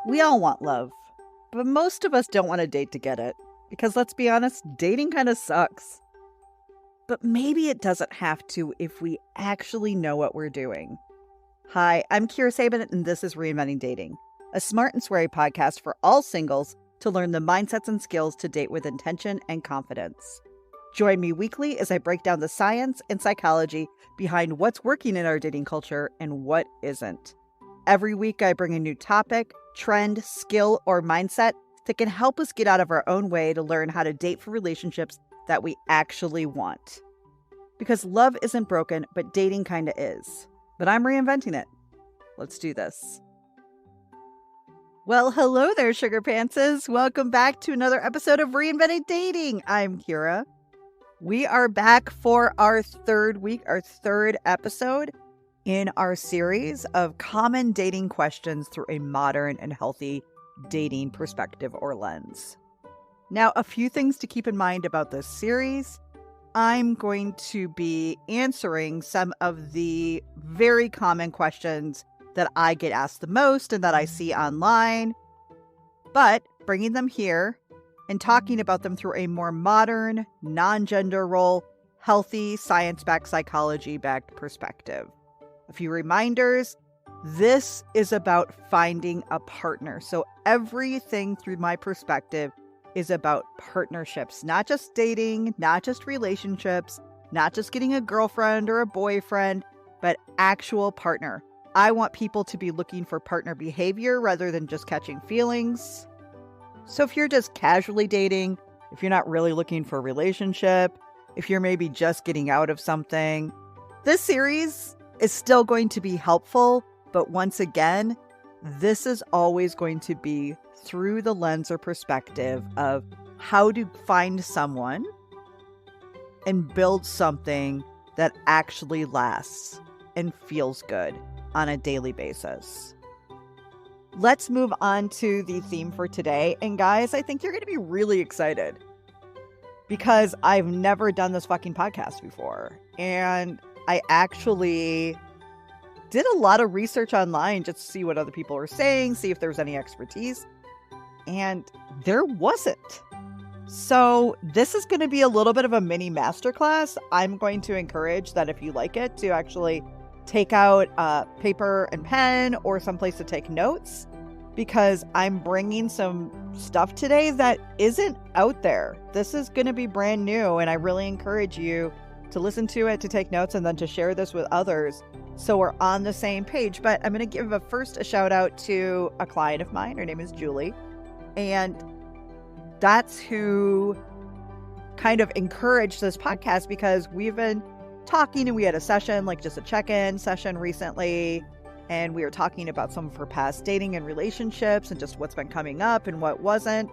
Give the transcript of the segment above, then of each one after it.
We all want love, but most of us don't want to date to get it. Because let's be honest, dating kind of sucks. But maybe it doesn't have to if we actually know what we're doing. Hi, I'm Kira Sabin, and this is Reinventing Dating, a smart and sweary podcast for all singles to learn the mindsets and skills to date with intention and confidence. Join me weekly as I break down the science and psychology behind what's working in our dating culture and what isn't. Every week, I bring a new topic, trend, skill, or mindset that can help us get out of our own way to learn how to date for relationships that we actually want. Because love isn't broken, but dating kinda is. But I'm reinventing it. Let's do this. Well, hello there, sugar pantses. Welcome back to another episode of Reinventing Dating. I'm Kira. We are back for our third episode in our series of common dating questions through a modern and healthy dating perspective or lens. Now, a few things to keep in mind about this series. I'm going to be answering some of the very common questions that I get asked the most and that I see online, but bringing them here and talking about them through a more modern, non-gender role, healthy, science-backed, psychology-backed perspective. A few reminders. This is about finding a partner. So everything through my perspective is about partnerships, not just dating, not just relationships, not just getting a girlfriend or a boyfriend, but actual partner. I want people to be looking for partner behavior rather than just catching feelings. So if you're just casually dating, if you're not really looking for a relationship, if you're maybe just getting out of something, this series is still going to be helpful. But once again, this is always going to be through the lens or perspective of how to find someone and build something that actually lasts and feels good on a daily basis. Let's move on to the theme for today. And guys, I think you're going to be really excited because I've never done this fucking podcast before. And I actually did a lot of research online just to see what other people are saying, see if there was any expertise. And there wasn't. So this is going to be a little bit of a mini masterclass. I'm going to encourage that if you like it to actually take out paper and pen or someplace to take notes, because I'm bringing some stuff today that isn't out there. This is going to be brand new, and I really encourage you to listen to it, to take notes, and then to share this with others so we're on the same page. But I'm going to give a shout out to a client of mine. Her name is Julie. And that's who kind of encouraged this podcast, because we've been talking and we had a session, like just a check-in session recently. And we were talking about some of her past dating and relationships and just what's been coming up and what wasn't.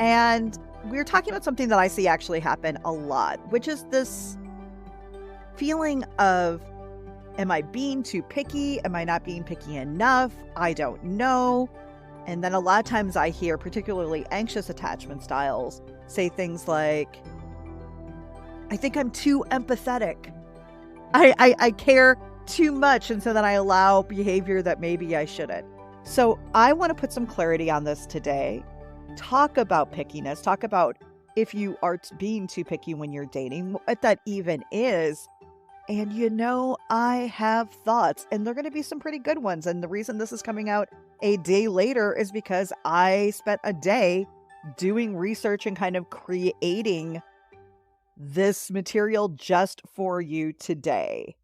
And we were talking about something that I see actually happen a lot, which is this feeling of, am I being too picky? Am I not being picky enough? I don't know. And then a lot of times I hear particularly anxious attachment styles say things like, I think I'm too empathetic. I care too much. And so then I allow behavior that maybe I shouldn't. So I want to put some clarity on this today. Talk about pickiness. Talk about if you are being too picky when you're dating, what that even is. And I have thoughts, and they're going to be some pretty good ones. And the reason this is coming out a day later is because I spent a day doing research and kind of creating this material just for you today.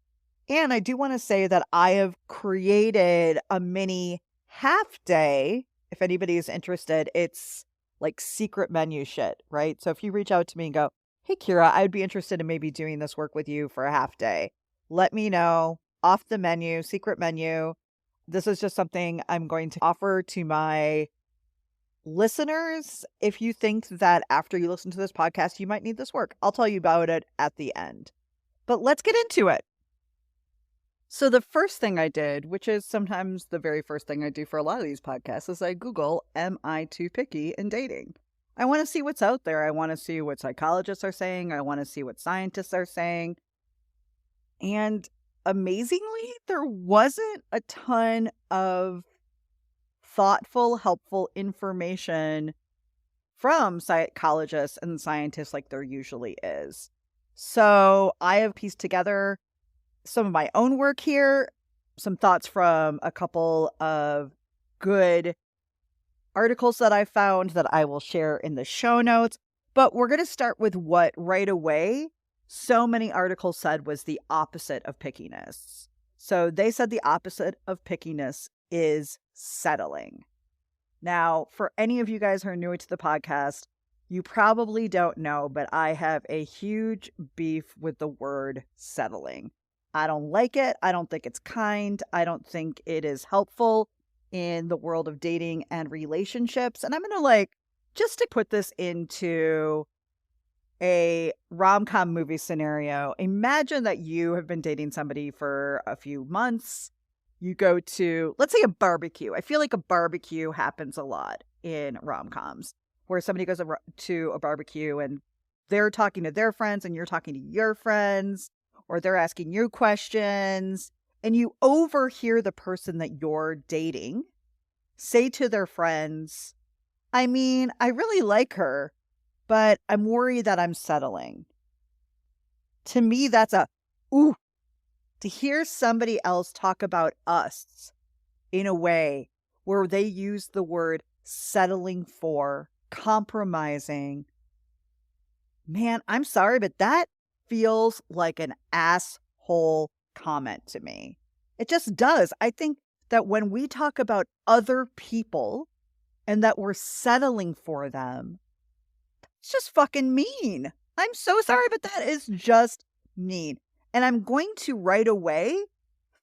And I do want to say that I have created a mini half day. If anybody is interested, it's like secret menu shit, right? So if you reach out to me and go, hey, Kira, I'd be interested in maybe doing this work with you for a half day, let me know. Off the menu, secret menu. This is just something I'm going to offer to my listeners. If you think that after you listen to this podcast, you might need this work, I'll tell you about it at the end. But let's get into it. So the first thing I did, which is sometimes the very first thing I do for a lot of these podcasts, is I Google, am I too picky in dating? I want to see what's out there. I want to see what psychologists are saying. I want to see what scientists are saying. And amazingly, there wasn't a ton of thoughtful, helpful information from psychologists and scientists like there usually is. So I have pieced together some of my own work here, some thoughts from a couple of good articles that I found that I will share in the show notes. But we're going to start with what right away so many articles said was the opposite of pickiness. So they said the opposite of pickiness is settling. Now, for any of you guys who are new to the podcast, you probably don't know, but I have a huge beef with the word settling. I don't like it. I don't think it's kind. I don't think it is helpful in the world of dating and relationships. And I'm going to just to put this into a rom-com movie scenario, imagine that you have been dating somebody for a few months. You go to, let's say, a barbecue. I feel like a barbecue happens a lot in rom-coms where somebody goes to a barbecue and they're talking to their friends and you're talking to your friends, or they're asking you questions, and you overhear the person that you're dating say to their friends, I mean, I really like her, but I'm worried that I'm settling. To me, that's ooh. To hear somebody else talk about us in a way where they use the word settling for, compromising, man, I'm sorry, but that feels like an asshole comment to me. It just does. I think that when we talk about other people and that we're settling for them, it's just fucking mean. I'm so sorry, but that is just mean. And I'm going to right away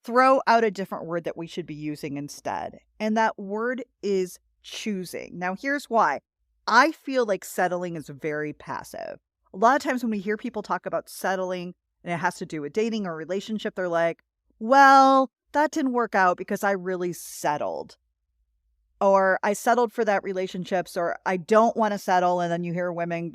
throw out a different word that we should be using instead. And that word is choosing. Now, here's why. I feel like settling is very passive. A lot of times when we hear people talk about settling and it has to do with dating or relationship, they're like, well, that didn't work out because I really settled. Or I settled for that relationship, or I don't want to settle. And then you hear women,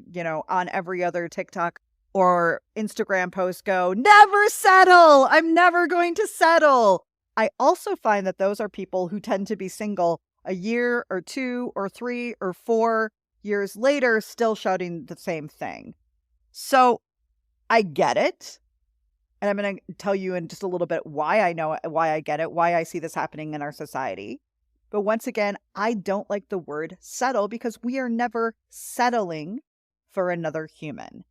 on every other TikTok or Instagram post go, never settle. I'm never going to settle. I also find that those are people who tend to be single a year or 2 or 3 or 4 years later, still shouting the same thing. So I get it. And I'm going to tell you in just a little bit why I know it, why I get it, why I see this happening in our society. But once again, I don't like the word settle because we are never settling for another human.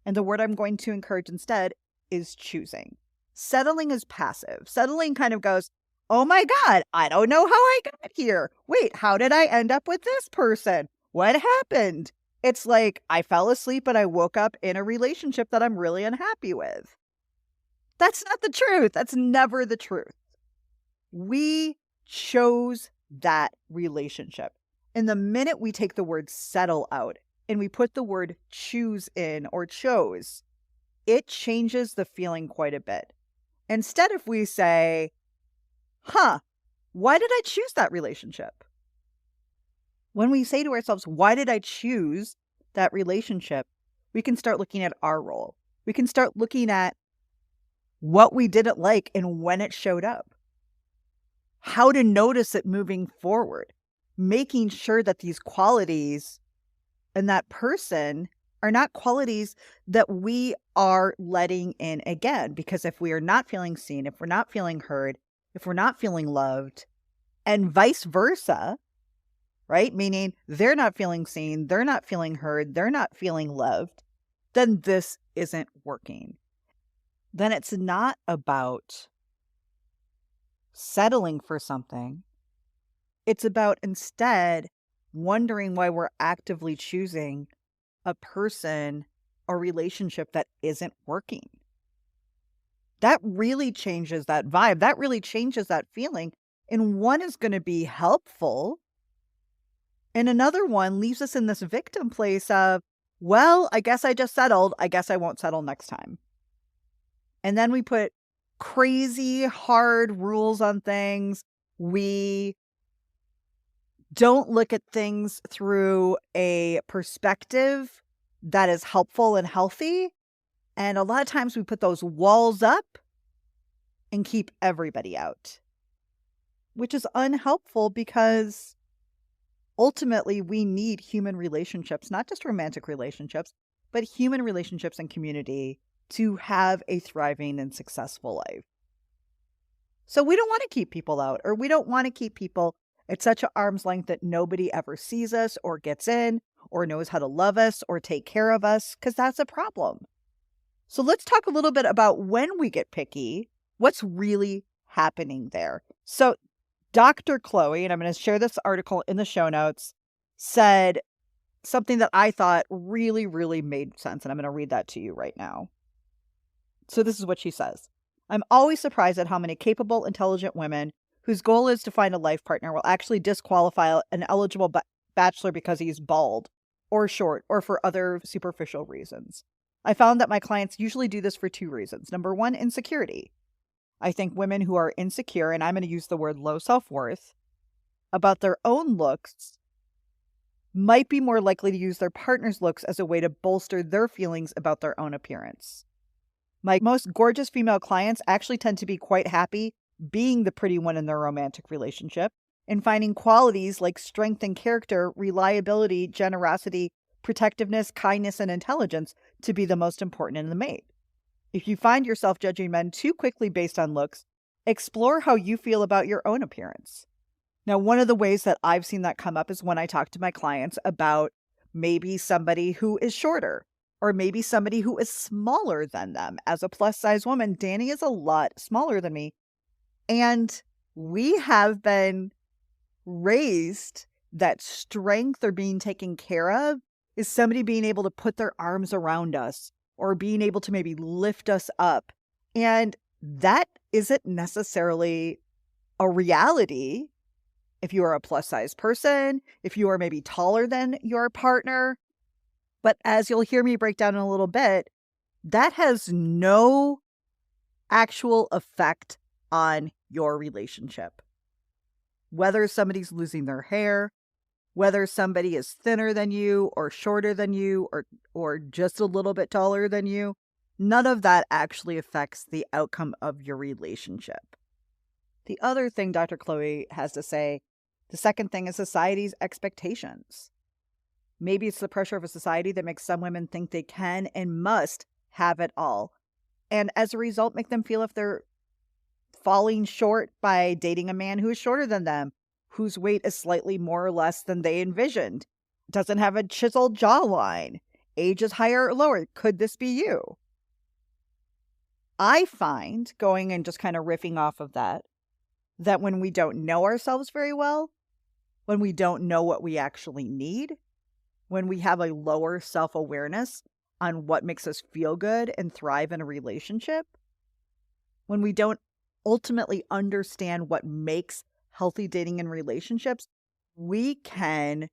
And the word I'm going to encourage instead is choosing. Settling is passive. Settling kind of goes, oh my God, I don't know how I got here. Wait, how did I end up with this person? What happened? It's like I fell asleep and I woke up in a relationship that I'm really unhappy with. That's not the truth. That's never the truth. We chose that relationship. And the minute we take the word settle out and we put the word choose in or chose, it changes the feeling quite a bit. Instead, if we say, why did I choose that relationship? When we say to ourselves, why did I choose that relationship? We can start looking at our role. We can start looking at what we didn't like and when it showed up. How to notice it moving forward. Making sure that these qualities and that person are not qualities that we are letting in again. Because if we are not feeling seen, if we're not feeling heard, if we're not feeling loved, and vice versa, right? Meaning they're not feeling seen, they're not feeling heard, they're not feeling loved, then this isn't working. Then it's not about settling for something. It's about instead wondering why we're actively choosing a person or relationship that isn't working. That really changes that vibe. That really changes that feeling. And one is going to be helpful. And another one leaves us in this victim place of, well, I guess I just settled. I guess I won't settle next time. And then we put crazy hard rules on things. We don't look at things through a perspective that is helpful and healthy. And a lot of times we put those walls up and keep everybody out. which is unhelpful because ultimately we need human relationships, not just romantic relationships, but human relationships and community to have a thriving and successful life. So we don't want to keep people out, or we don't want to keep people at such an arm's length that nobody ever sees us or gets in or knows how to love us or take care of us, because that's a problem. So let's talk a little bit about when we get picky, what's really happening there. So Dr. Chloe, and I'm going to share this article in the show notes, said something that I thought really, really made sense. And I'm going to read that to you right now. So this is what she says. I'm always surprised at how many capable, intelligent women whose goal is to find a life partner will actually disqualify an eligible bachelor because he's bald or short or for other superficial reasons. I found that my clients usually do this for two reasons. Number one, insecurity. I think women who are insecure, and I'm going to use the word low self-worth, about their own looks might be more likely to use their partner's looks as a way to bolster their feelings about their own appearance. My most gorgeous female clients actually tend to be quite happy being the pretty one in their romantic relationship and finding qualities like strength and character, reliability, generosity, protectiveness, kindness, and intelligence to be the most important in the mate. If you find yourself judging men too quickly based on looks, explore how you feel about your own appearance. Now, one of the ways that I've seen that come up is when I talk to my clients about maybe somebody who is shorter or maybe somebody who is smaller than them. As a plus size woman, Danny is a lot smaller than me. And we have been raised that strength or being taken care of is somebody being able to put their arms around us or being able to maybe lift us up. And that isn't necessarily a reality if you are a plus size person, if you are maybe taller than your partner. But as you'll hear me break down in a little bit, that has no actual effect on your relationship. Whether somebody's losing their hair, whether somebody is thinner than you or shorter than you or just a little bit taller than you, none of that actually affects the outcome of your relationship. The other thing Dr. Chloe has to say, the second thing is society's expectations. Maybe it's the pressure of a society that makes some women think they can and must have it all. And as a result, make them feel if they're falling short by dating a man who is shorter than them, whose weight is slightly more or less than they envisioned, doesn't have a chiseled jawline, age is higher or lower. Could this be you? I find, going and just kind of riffing off of that when we don't know ourselves very well, when we don't know what we actually need, when we have a lower self-awareness on what makes us feel good and thrive in a relationship, when we don't ultimately understand what makes healthy dating and relationships, we can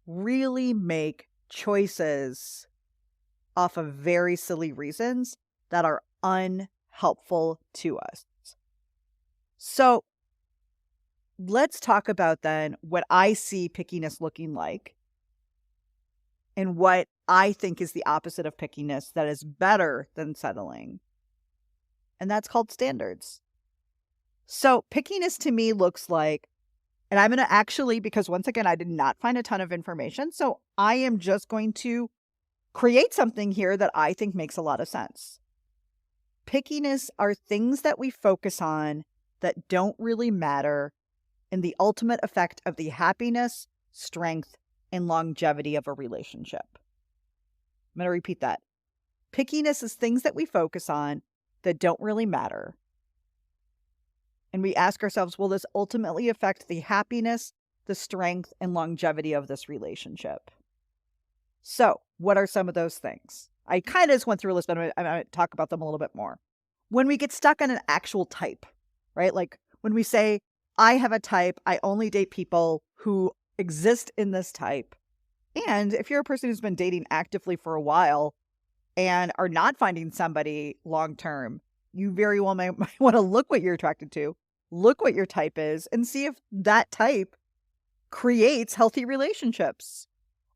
really make choices off of very silly reasons that are unhelpful to us. So let's talk about then what I see pickiness looking like and what I think is the opposite of pickiness that is better than settling. And that's called standards. So pickiness to me looks like, and I'm going to actually, because once again, I did not find a ton of information. So I am just going to create something here that I think makes a lot of sense. Pickiness are things that we focus on that don't really matter in the ultimate effect of the happiness, strength, and longevity of a relationship. I'm going to repeat that. Pickiness is things that we focus on that don't really matter. And we ask ourselves, will this ultimately affect the happiness, the strength, and longevity of this relationship? So, what are some of those things? I kind of just went through a list, but I'm going to talk about them a little bit more. When we get stuck on an actual type, right? Like when we say, I have a type, I only date people who exist in this type. And if you're a person who's been dating actively for a while and are not finding somebody long-term, you very well might want to look what you're attracted to, look what your type is, and see if that type creates healthy relationships.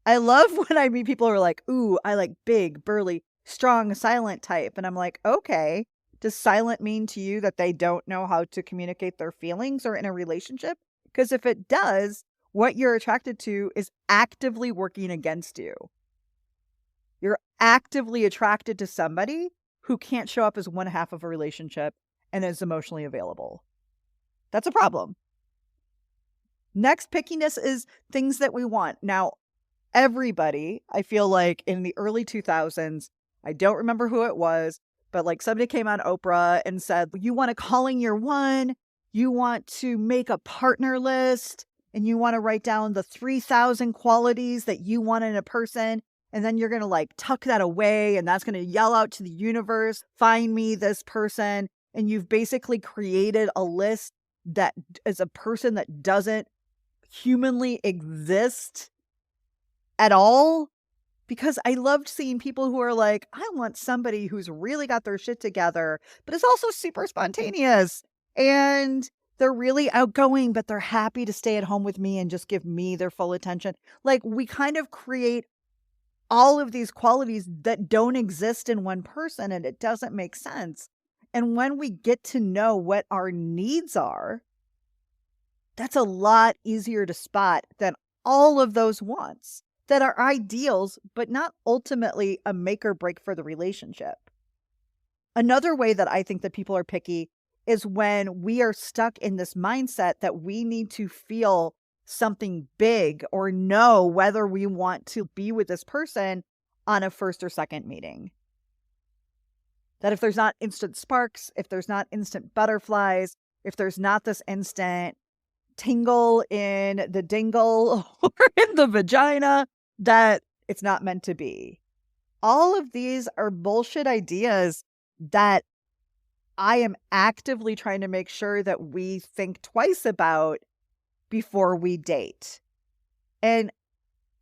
I love when I meet people who are like, ooh, I like big, burly, strong, silent type. And I'm like, okay, Does silent mean to you that they don't know how to communicate their feelings or in a relationship? Because if it does, what you're attracted to is actively working against you. You're actively attracted to somebody who can't show up as one half of a relationship and is emotionally available. That's a problem. Next, pickiness is things that we want. Now, everybody, I feel like in the early 2000s, I don't remember who it was, but like somebody came on Oprah and said, you want to calling your one, you want to make a partner list, and you want to write down the 3,000 qualities that you want in a person. And then you're going to like tuck that away, and that's going to yell out to the universe, find me this person. And you've basically created a list that is a person that doesn't humanly exist at all. Because I loved seeing people who are like, I want somebody who's really got their shit together, but is also super spontaneous. And they're really outgoing, but they're happy to stay at home with me and just give me their full attention. Like, we kind of create all of these qualities that don't exist in one person, and it doesn't make sense. And when we get to know what our needs are, that's a lot easier to spot than all of those wants that are ideals, but not ultimately a make or break for the relationship. Another way that I think that people are picky is when we are stuck in this mindset that we need to feel something big or know whether we want to be with this person on a first or second meeting. That if there's not instant sparks, if there's not instant butterflies, if there's not this instant tingle in the dingle or in the vagina, that it's not meant to be. All of these are bullshit ideas that I am actively trying to make sure that we think twice about before we date. And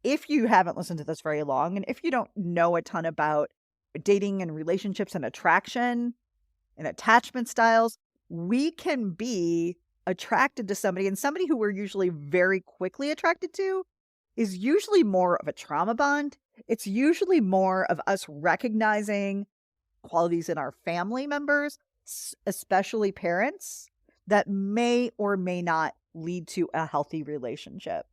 if you haven't listened to this very long, and if you don't know a ton about dating and relationships and attraction and attachment styles, we can be attracted to somebody, and somebody who we're usually very quickly attracted to is usually more of a trauma bond. It's usually more of us recognizing qualities in our family members, especially parents, that may or may not lead to a healthy relationship.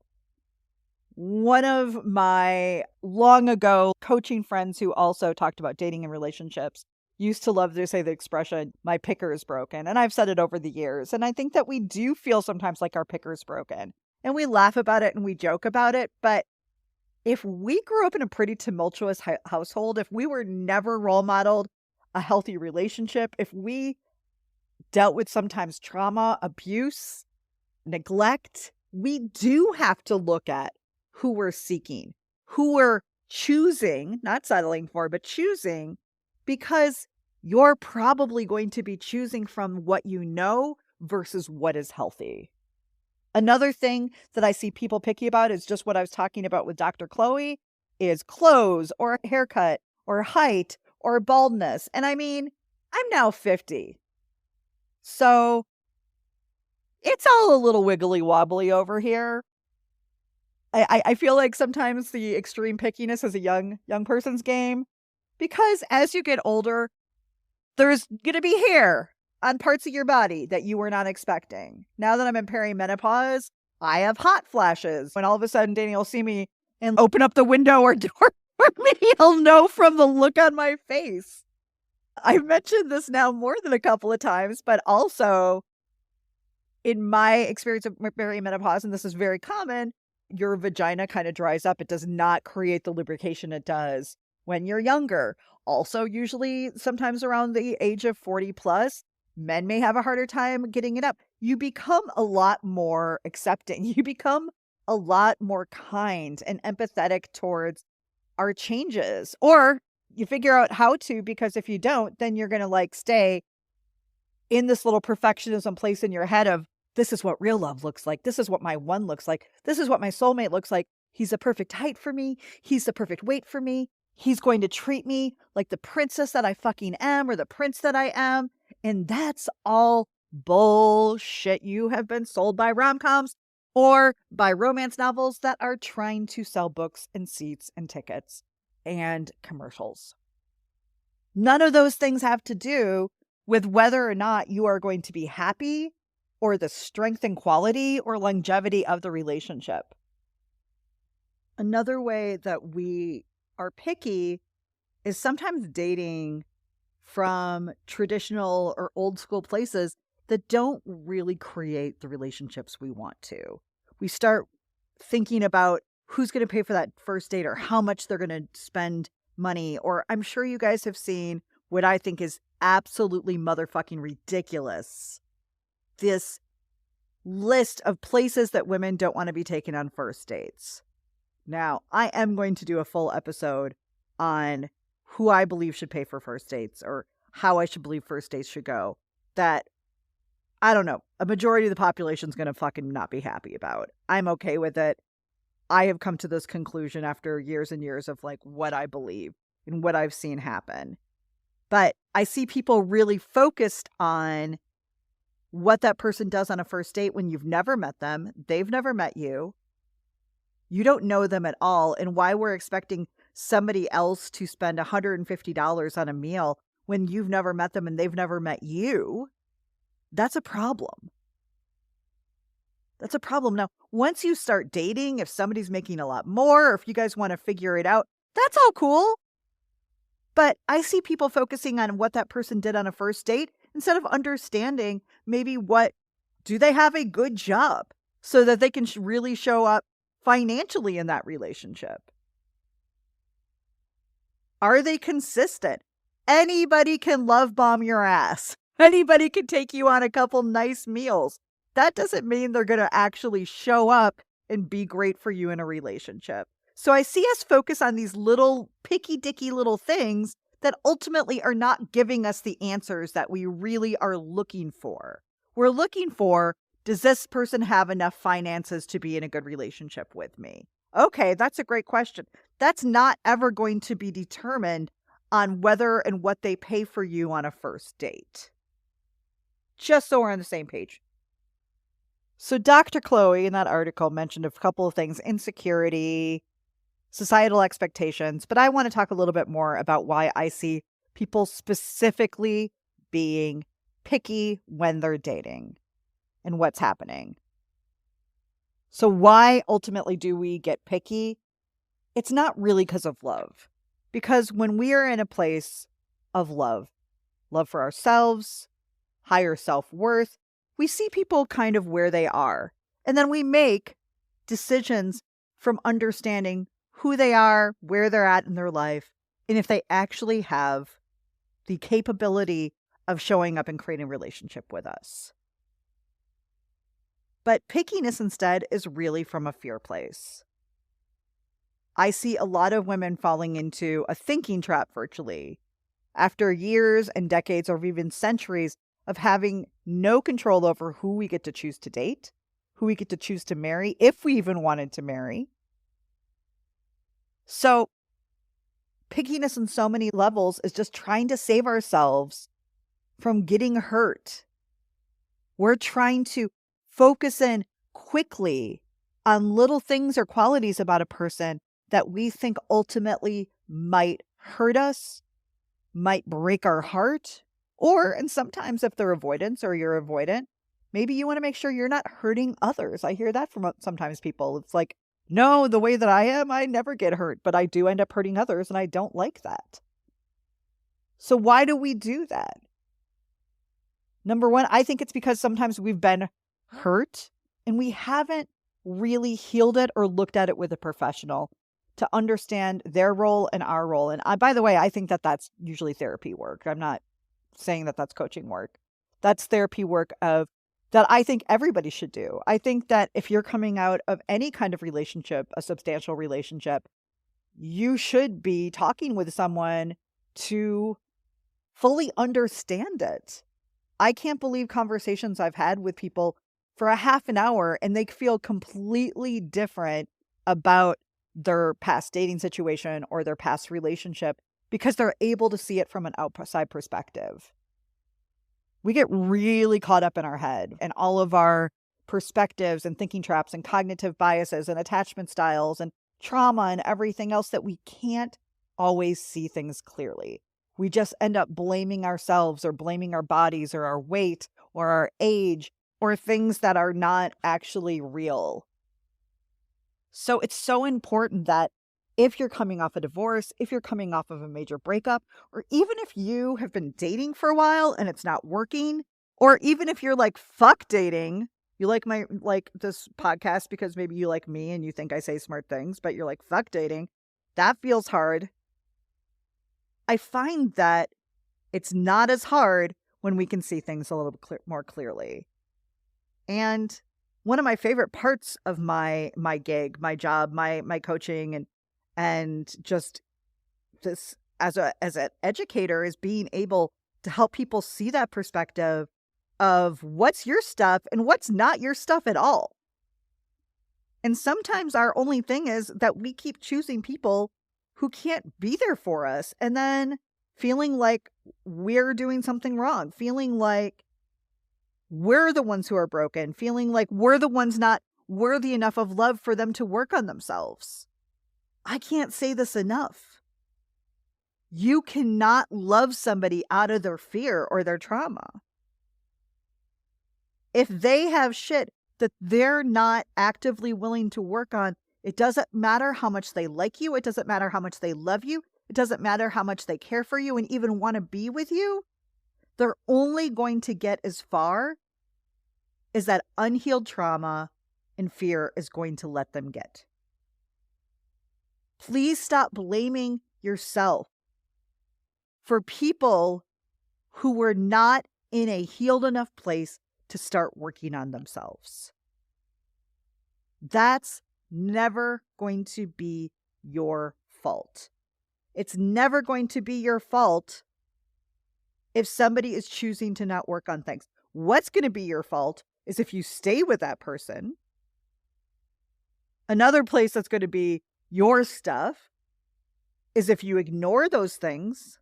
One of my long ago coaching friends who also talked about dating and relationships used to love to say the expression, my picker is broken. And I've said it over the years. And I think that we do feel sometimes like our picker is broken. And we laugh about it and we joke about it. But if we grew up in a pretty tumultuous household, if we were never role modeled a healthy relationship, if we dealt with sometimes trauma, abuse, neglect, we do have to look at who we're seeking, who we're choosing, not settling for, but choosing, because you're probably going to be choosing from what you know versus what is healthy. Another thing that I see people picky about is just what I was talking about with Dr. Chloe, is clothes or haircut or height or baldness. And I mean, I'm now 50. So it's all a little wiggly wobbly over here. I feel like sometimes the extreme pickiness is a young person's game, because as you get older, there's going to be hair on parts of your body that you were not expecting. Now that I'm in perimenopause, I have hot flashes. When all of a sudden Danny will see me and open up the window or door for me, he'll know from the look on my face. I've mentioned this now more than a couple of times, but also in my experience of perimenopause, and this is very common, your vagina kind of dries up. It does not create the lubrication it does when you're younger. Also, usually sometimes around the age of 40 plus, men may have a harder time getting it up. You become a lot more accepting. You become a lot more kind and empathetic towards our changes, or you figure out how to, because if you don't, then you're going to like stay in this little perfectionism place in your head of, this is what real love looks like. This is what my one looks like. This is what my soulmate looks like. He's the perfect height for me. He's the perfect weight for me. He's going to treat me like the princess that I fucking am, or the prince that I am. And that's all bullshit. You have been sold by rom-coms or by romance novels that are trying to sell books and seats and tickets and commercials. None of those things have to do with whether or not you are going to be happy or the strength and quality or longevity of the relationship. Another way that we are picky is sometimes dating from traditional or old school places that don't really create the relationships we want to. We start thinking about who's going to pay for that first date or how much they're going to spend money. Or I'm sure you guys have seen what I think is absolutely motherfucking ridiculous. This list of places that women don't want to be taken on first dates. Now, I am going to do a full episode on who I believe should pay for first dates or how I should believe first dates should go. That, I don't know, a majority of the population is going to fucking not be happy about. I'm okay with it. I have come to this conclusion after years and years of like what I believe and what I've seen happen. But I see people really focused on what that person does on a first date when you've never met them. They've never met you. You don't know them at all. And why we're expecting somebody else to spend $150 on a meal when you've never met them and they've never met you. That's a problem. That's a problem. Now, once you start dating, if somebody's making a lot more, or if you guys want to figure it out, that's all cool. But I see people focusing on what that person did on a first date instead of understanding maybe do they have a good job so that they can really show up financially in that relationship? Are they consistent? Anybody can love bomb your ass. Anybody can take you on a couple nice meals. That doesn't mean they're going to actually show up and be great for you in a relationship. So I see us focus on these little picky-dicky little things that ultimately are not giving us the answers that we really are looking for. We're looking for, does this person have enough finances to be in a good relationship with me? Okay, that's a great question. That's not ever going to be determined on whether and what they pay for you on a first date. Just so we're on the same page. So Dr. Chloe in that article mentioned a couple of things: insecurity, societal expectations, but I want to talk a little bit more about why I see people specifically being picky when they're dating and what's happening. So why ultimately do we get picky? It's not really because of love. Because when we are in a place of love for ourselves, higher self-worth, we see people kind of where they are. And then we make decisions from understanding who they are, where they're at in their life, and if they actually have the capability of showing up and creating a relationship with us. But pickiness instead is really from a fear place. I see a lot of women falling into a thinking trap virtually after years and decades or even centuries of having no control over who we get to choose to date, who we get to choose to marry, if we even wanted to marry. So pickiness on so many levels is just trying to save ourselves from getting hurt. We're trying to focus in quickly on little things or qualities about a person that we think ultimately might hurt us, might break our heart, and sometimes if they're avoidance or you're avoidant, maybe you want to make sure you're not hurting others. I hear that from sometimes people. It's like, no, the way that I am, I never get hurt, but I do end up hurting others and I don't like that. So why do we do that? Number one, I think it's because sometimes we've been hurt and we haven't really healed it or looked at it with a professional to understand their role and our role. And by the way, I think that that's usually therapy work. I'm not saying that that's coaching work. That's therapy work that I think everybody should do. I think that if you're coming out of any kind of relationship, a substantial relationship, you should be talking with someone to fully understand it. I can't believe conversations I've had with people for a half an hour and they feel completely different about their past dating situation or their past relationship because they're able to see it from an outside perspective. We get really caught up in our head and all of our perspectives and thinking traps and cognitive biases and attachment styles and trauma and everything else that we can't always see things clearly. we just end up blaming ourselves or blaming our bodies or our weight or our age or things that are not actually real. So it's so important that if you're coming off a divorce, if you're coming off of a major breakup, or even if you have been dating for a while and it's not working, or even if you're like, fuck dating, you like this podcast because maybe you like me and you think I say smart things, but you're like, fuck dating. That feels hard. I find that it's not as hard when we can see things a little bit more clearly. And one of my favorite parts of my gig, my job, my coaching and just this as an educator is being able to help people see that perspective of what's your stuff and what's not your stuff at all. And sometimes our only thing is that we keep choosing people who can't be there for us and then feeling like we're doing something wrong, feeling like we're the ones who are broken, feeling like we're the ones not worthy enough of love for them to work on themselves. I can't say this enough. You cannot love somebody out of their fear or their trauma. If they have shit that they're not actively willing to work on, it doesn't matter how much they like you. It doesn't matter how much they love you. It doesn't matter how much they care for you and even want to be with you. They're only going to get as far as that unhealed trauma and fear is going to let them get. Please stop blaming yourself for people who were not in a healed enough place to start working on themselves. That's never going to be your fault. It's never going to be your fault if somebody is choosing to not work on things. What's going to be your fault is if you stay with that person. Another place that's going to be your stuff is if you ignore those things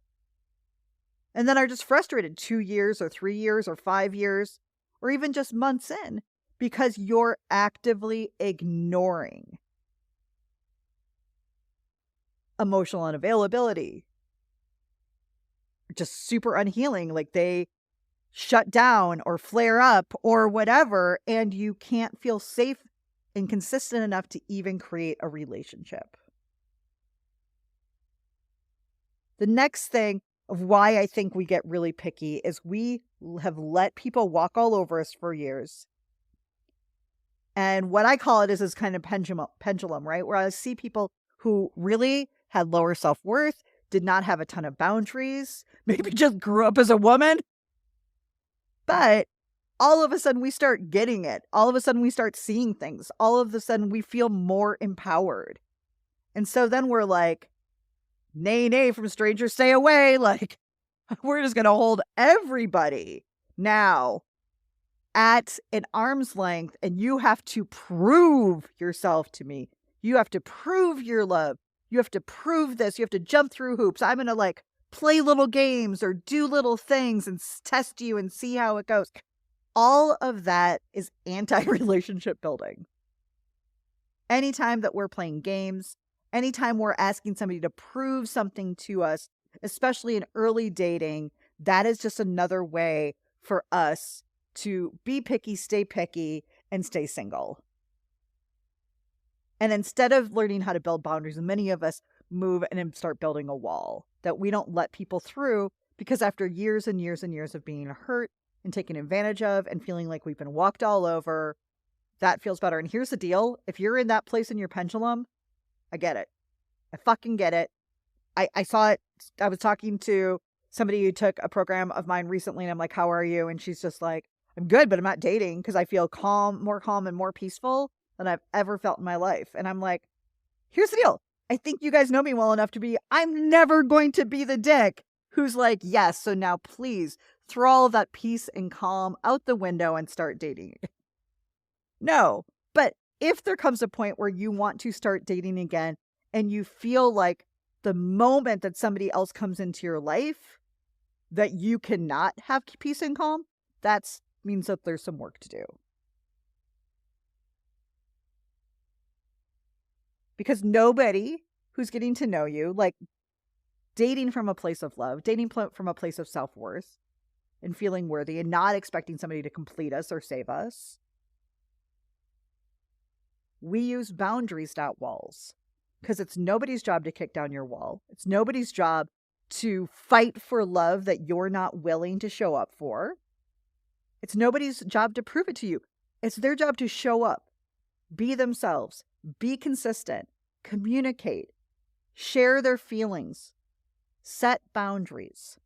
and then are just frustrated 2 years or 3 years or 5 years or even just months in because you're actively ignoring. Emotional unavailability, just super unhealing, like they shut down or flare up or whatever, and you can't feel safe and consistent enough to even create a relationship. The next thing of why I think we get really picky is we have let people walk all over us for years. And what I call it is this kind of pendulum, right? Where I see people who really had lower self-worth, did not have a ton of boundaries, maybe just grew up as a woman. But all of a sudden we start getting it. All of a sudden we start seeing things. All of a sudden we feel more empowered. And so then we're like, nay, nay, from strangers stay away. Like, we're just going to hold everybody now at an arm's length, and you have to prove yourself to me. You have to prove your love. You have to prove this. You have to jump through hoops. I'm going to like play little games or do little things and test you and see how it goes. All of that is anti-relationship building. Anytime that we're playing games, anytime we're asking somebody to prove something to us, especially in early dating, that is just another way for us to be picky, and stay single. And instead of learning how to build boundaries, many of us move and start building a wall that we don't let people through because after years and years and years of being hurt and taken advantage of and feeling like we've been walked all over, that feels better. And here's the deal. If you're in that place in your pendulum, I get it. I fucking get it. I saw it. I was talking to somebody who took a program of mine recently and I'm like, how are you? And she's just like, I'm good, but I'm not dating because I feel more calm and more peaceful than I've ever felt in my life. And I'm like, here's the deal. I think you guys know me well enough to be, I'm never going to be the dick who's like, yes, so now please throw all of that peace and calm out the window and start dating. No, but if there comes a point where you want to start dating again and you feel like the moment that somebody else comes into your life that you cannot have peace and calm, that means that there's some work to do. Because nobody who's getting to know you, like dating from a place of love, from a place of self-worth and feeling worthy and not expecting somebody to complete us or save us. We use boundaries, not walls, because it's nobody's job to kick down your wall. It's nobody's job to fight for love that you're not willing to show up for. It's nobody's job to prove it to you. It's their job to show up, be themselves, be consistent, communicate, share their feelings, set boundaries.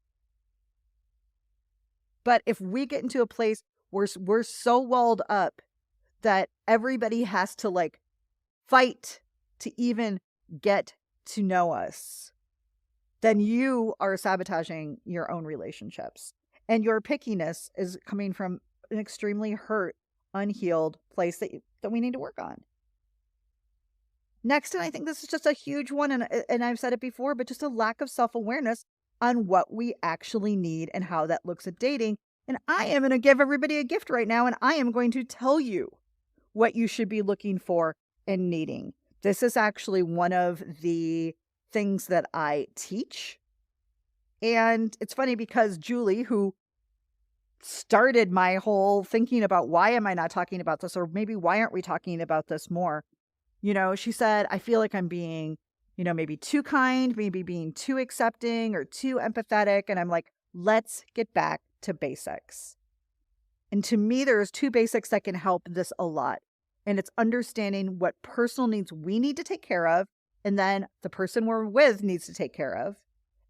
But if we get into a place where we're so walled up that everybody has to like fight to even get to know us, then you are sabotaging your own relationships. And your pickiness is coming from an extremely hurt, unhealed place that we need to work on. Next, and I think this is just a huge one, and I've said it before, but just a lack of self-awareness on what we actually need and how that looks at dating. And I am going to give everybody a gift right now, and I am going to tell you what you should be looking for and needing. This is actually one of the things that I teach. And it's funny because Julie, who started my whole thinking about why am I not talking about this, or maybe why aren't we talking about this more? You know, she said, I feel like I'm being, maybe too kind, maybe being too accepting or too empathetic. And I'm like, let's get back to basics. And to me, there's two basics that can help this a lot. And it's understanding what personal needs we need to take care of, and then the person we're with needs to take care of.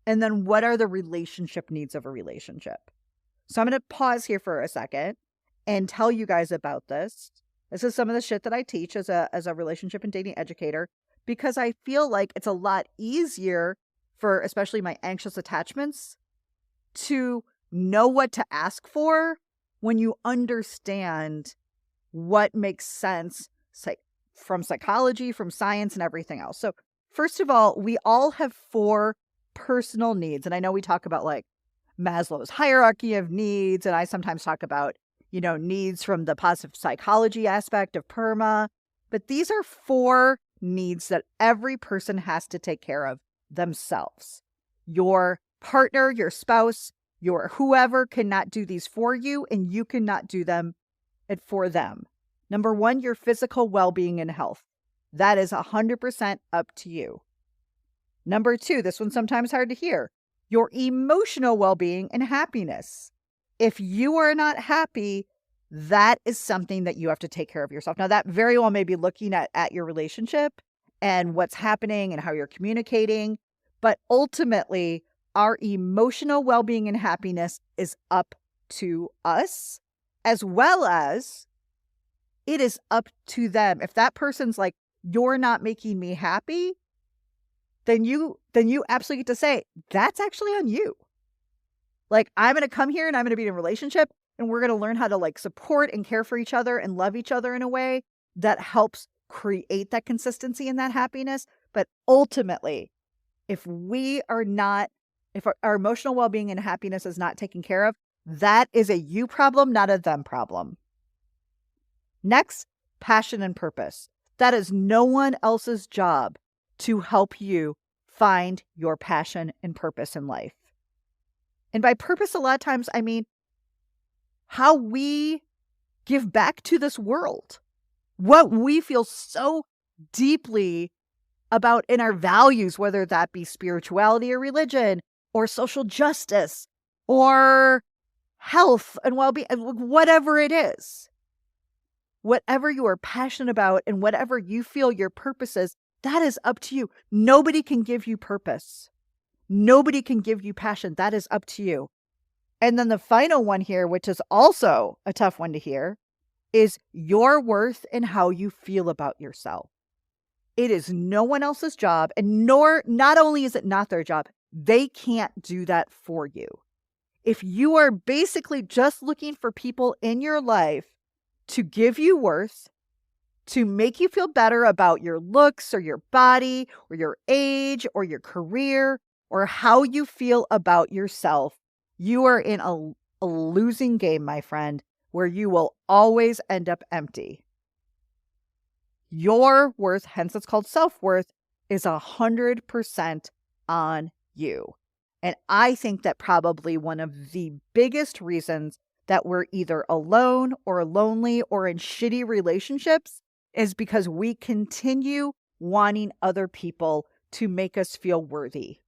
And then what are the relationship needs of a relationship? So I'm going to pause here for a second and tell you guys about this. This is some of the shit that I teach as a relationship and dating educator, because I feel like it's a lot easier for especially my anxious attachments to know what to ask for when you understand what makes sense from psychology, from science, and everything else. So first of all, we all have 4 personal needs. And I know we talk about like Maslow's hierarchy of needs, and I sometimes talk about needs from the positive psychology aspect of PERMA. But these are 4 needs that every person has to take care of themselves. Your partner, your spouse, your whoever cannot do these for you, and you cannot do it for them. Number 1, your physical well-being and health. That is 100% up to you. Number 2, this one's sometimes hard to hear, your emotional well-being and happiness. If you are not happy, that is something that you have to take care of yourself. Now, that very well may be looking at your relationship and what's happening and how you're communicating. But ultimately, our emotional well-being and happiness is up to us, as well as it is up to them. If that person's like, you're not making me happy, then you absolutely get to say, that's actually on you. Like, I'm going to come here and I'm going to be in a relationship, and we're going to learn how to like support and care for each other and love each other in a way that helps create that consistency and that happiness. But ultimately, if our emotional well-being and happiness is not taken care of, that is a you problem, not a them problem. Next, passion and purpose. That is no one else's job to help you find your passion and purpose in life. And by purpose, a lot of times, I mean how we give back to this world, what we feel so deeply about in our values, whether that be spirituality or religion or social justice or health and well-being, whatever it is. Whatever you are passionate about and whatever you feel your purpose is, that is up to you. Nobody can give you purpose. Nobody can give you passion. That is up to you. And then the final one here, which is also a tough one to hear, is your worth and how you feel about yourself. It is no one else's job, and not only is it not their job, they can't do that for you. If you are basically just looking for people in your life to give you worth, to make you feel better about your looks or your body or your age or your career or how you feel about yourself, you are in a losing game, my friend, where you will always end up empty. Your worth, hence it's called self-worth, is 100% on you. And I think that probably one of the biggest reasons that we're either alone or lonely or in shitty relationships is because we continue wanting other people to make us feel worthy,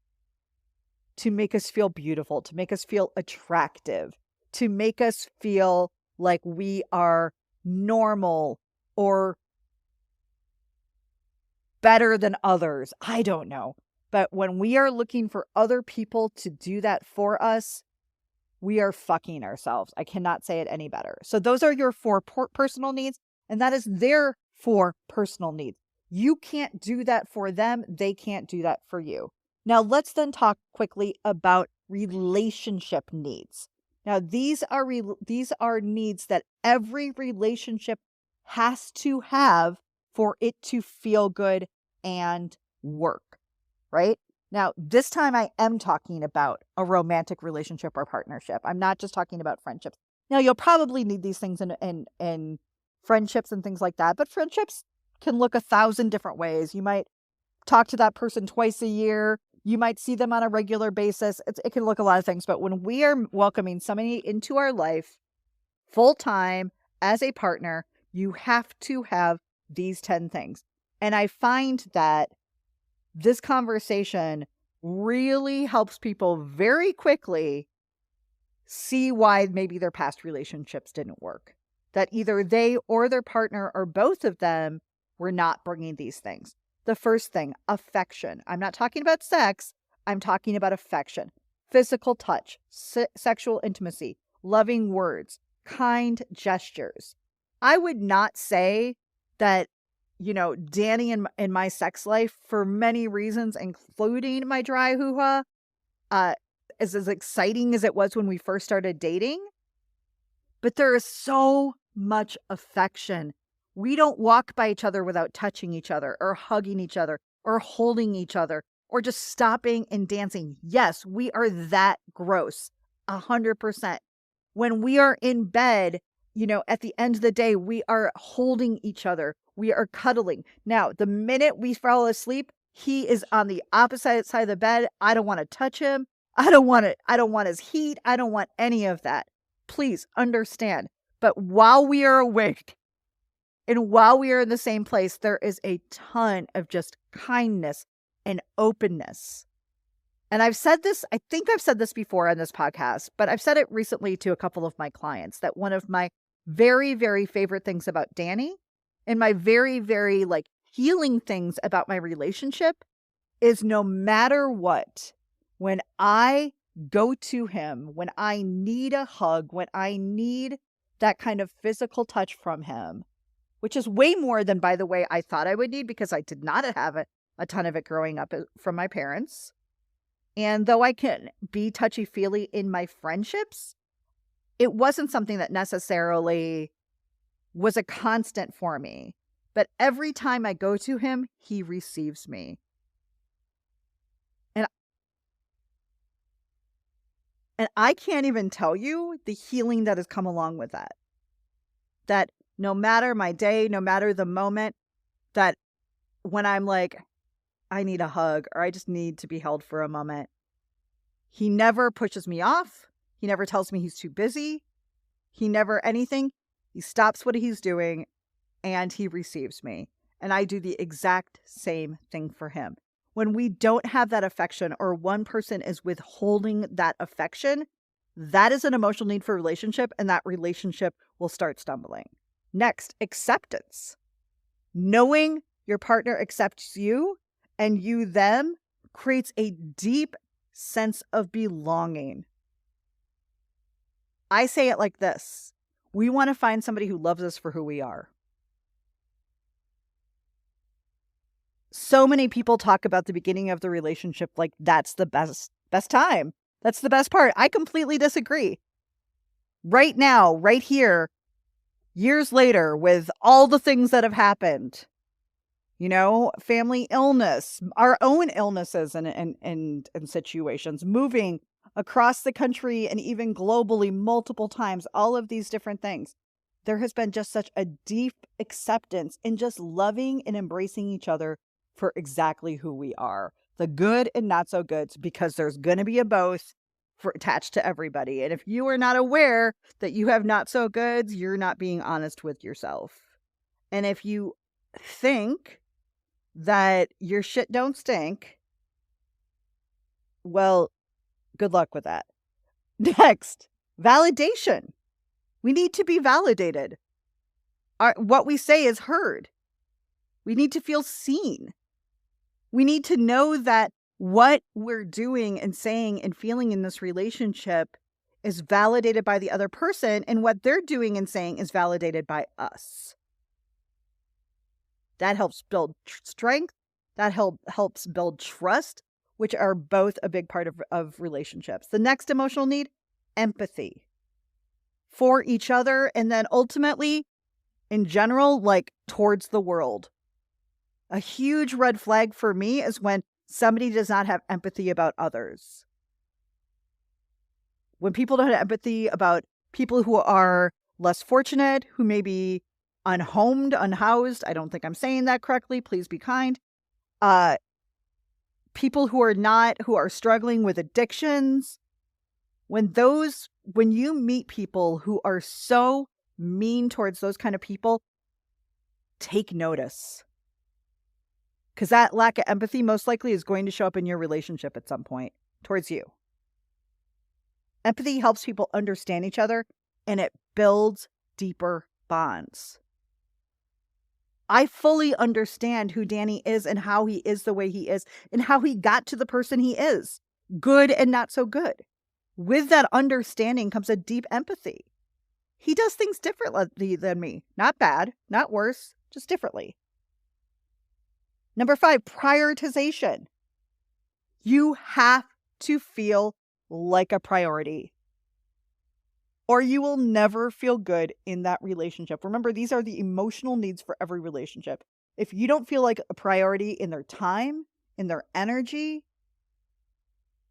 to make us feel beautiful, to make us feel attractive, to make us feel like we are normal or better than others. I don't know. But when we are looking for other people to do that for us, we are fucking ourselves. I cannot say it any better. So those are your 4 personal needs, and that is their 4 personal needs. You can't do that for them. They can't do that for you. Now, let's then talk quickly about relationship needs. Now, these are needs that every relationship has to have for it to feel good and work, right? Now, this time I am talking about a romantic relationship or partnership. I'm not just talking about friendships. Now, you'll probably need these things in friendships and things like that, but friendships can look 1,000 different ways. You might talk to that person twice a year. You might see them on a regular basis. It can look a lot of things, but when we are welcoming somebody into our life full time as a partner, you have to have these 10 things. And I find that this conversation really helps people very quickly see why maybe their past relationships didn't work. That either they or their partner or both of them were not bringing these things. The first thing, affection. I'm not talking about sex. I'm talking about affection. Physical touch, sexual intimacy, loving words, kind gestures. I would not say that, Danny in my sex life, for many reasons, including my dry hoo-ha, is as exciting as it was when we first started dating. But there is so much affection. We don't walk by each other without touching each other or hugging each other or holding each other or just stopping and dancing. Yes, we are that gross, 100%. When we are in bed, at the end of the day, we are holding each other. We are cuddling. Now, the minute we fall asleep, he is on the opposite side of the bed. I don't want to touch him. I don't want his heat. I don't want any of that. Please understand. But while we are awake and while we are in the same place, there is a ton of just kindness and openness. And I've said this, I think I've said this before on this podcast, but I've said it recently to a couple of my clients that one of my very, very favorite things about Danny and my very, very healing things about my relationship is no matter what, when I go to him, when I need a hug, when I need that kind of physical touch from him, which is way more than, by the way, I thought I would need because I did not have a ton of it growing up from my parents. And though I can be touchy-feely in my friendships, it wasn't something that necessarily was a constant for me. But every time I go to him, he receives me. And I can't even tell you the healing that has come along with that. That no matter my day, no matter the moment, that when I'm like, I need a hug or I just need to be held for a moment, he never pushes me off. He never tells me he's too busy. He never anything. He stops what he's doing and he receives me. And I do the exact same thing for him. When we don't have that affection or one person is withholding that affection, that is an emotional need for a relationship, and that relationship will start stumbling. Next, acceptance. Knowing your partner accepts you and you them creates a deep sense of belonging. I say it like this. We want to find somebody who loves us for who we are. So many people talk about the beginning of the relationship like that's the best time. That's the best part. I completely disagree. Right now, right here, years later, with all the things that have happened, family illness, our own illnesses and situations, moving across the country and even globally multiple times, all of these different things. There has been just such a deep acceptance in just loving and embracing each other for exactly who we are. the good and not so goods, because there's going to be a both for attached to everybody. And if you are not aware that you have not so goods, you're not being honest with yourself. And if you think that your shit don't stink, well, good luck with that. Next, validation. We need to be validated. What we say is heard. We need to feel seen. We need to know that what we're doing and saying and feeling in this relationship is validated by the other person, and what they're doing and saying is validated by us. That helps build strength. That helps build trust, which are both a big part of relationships. The next emotional need, empathy for each other, and then ultimately, in general, like towards the world. A huge red flag for me is when somebody does not have empathy about others. When people don't have empathy about people who are less fortunate, who may be unhomed, unhoused. I don't think I'm saying that correctly. Please be kind. People who are struggling with addictions. When you meet people who are so mean towards those kind of people, take notice. Because that lack of empathy most likely is going to show up in your relationship at some point towards you. Empathy helps people understand each other, and it builds deeper bonds. I fully understand who Danny is and how he is the way he is and how he got to the person he is. Good and not so good. With that understanding comes a deep empathy. He does things differently than me. Not bad, not worse, just differently. Number 5, prioritization. You have to feel like a priority, or you will never feel good in that relationship. Remember, these are the emotional needs for every relationship. If you don't feel like a priority in their time, in their energy,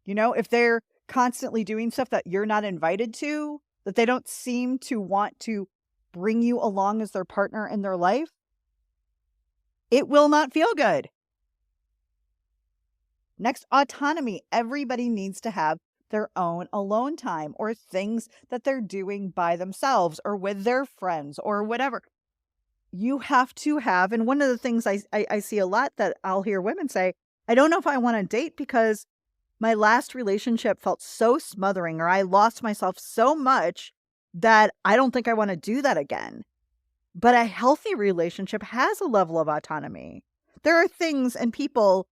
if they're constantly doing stuff that you're not invited to, that they don't seem to want to bring you along as their partner in their life, it will not feel good. Next, autonomy. Everybody needs to have their own alone time or things that they're doing by themselves or with their friends or whatever. You have to have, and one of the things I see a lot that I'll hear women say, I don't know if I want to date because my last relationship felt so smothering, or I lost myself so much that I don't think I want to do that again. But a healthy relationship has a level of autonomy. There are things and people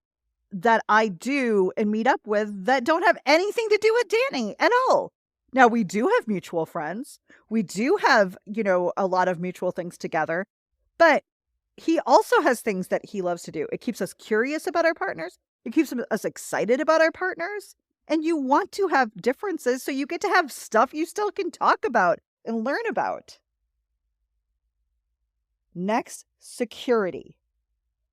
that I do and meet up with that don't have anything to do with Danny at all. Now, we do have mutual friends. We do have, a lot of mutual things together. But he also has things that he loves to do. It keeps us curious about our partners. It keeps us excited about our partners. And you want to have differences so you get to have stuff you still can talk about and learn about. Next, security.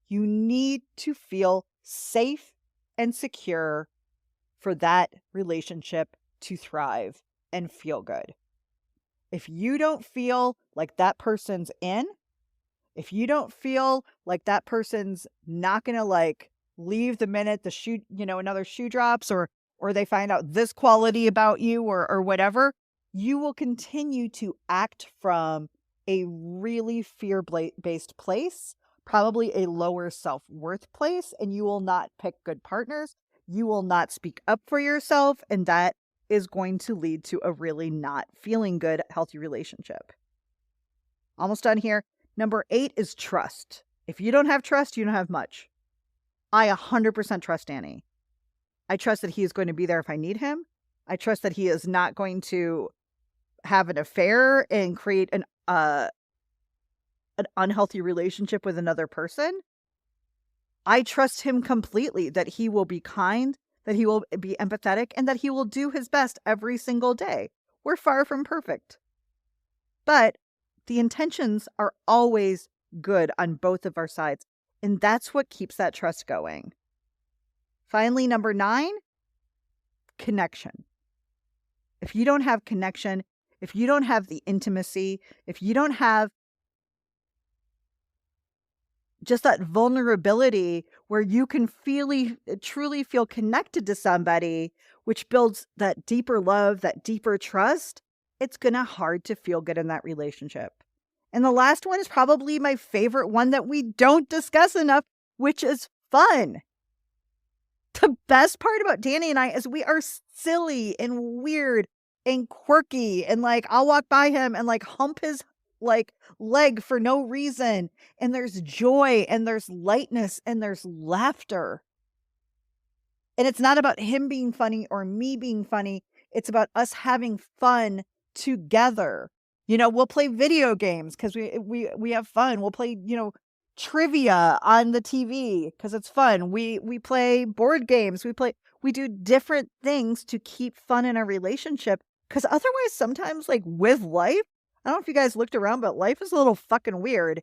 You need to feel safe and secure for that relationship to thrive and feel good. If you don't feel like that person's in, if you don't feel like that person's not going to leave the minute the shoe, another shoe drops or they find out this quality about you or whatever, you will continue to act from a really fear-based place, probably a lower self-worth place, and you will not pick good partners. You will not speak up for yourself, and that is going to lead to a really not feeling good, healthy relationship. Almost done here. Number 8 is trust. If you don't have trust, you don't have much. I 100% trust Danny. I trust that he is going to be there if I need him. I trust that he is not going to have an affair and create an unhealthy relationship with another person. I trust him completely that he will be kind, that he will be empathetic, and that he will do his best every single day. We're far from perfect. But the intentions are always good on both of our sides, and that's what keeps that trust going. Finally, number 9, connection. If you don't have connection, if you don't have the intimacy, if you don't have just that vulnerability where you can truly feel connected to somebody, which builds that deeper love, that deeper trust, it's going to hard to feel good in that relationship. And the last one is probably my favorite one that we don't discuss enough, which is fun. The best part about Danny and I is we are silly and weird and quirky, and like I'll walk by him and like hump his like leg for no reason, and there's joy and there's lightness and there's laughter. And it's not about him being funny or me being funny. It's about us having fun together. We'll play video games because we have fun. We'll play, trivia on the TV because it's fun. We play board games. We do different things to keep fun in a relationship, because otherwise sometimes, like with life, I don't know if you guys looked around, but life is a little fucking weird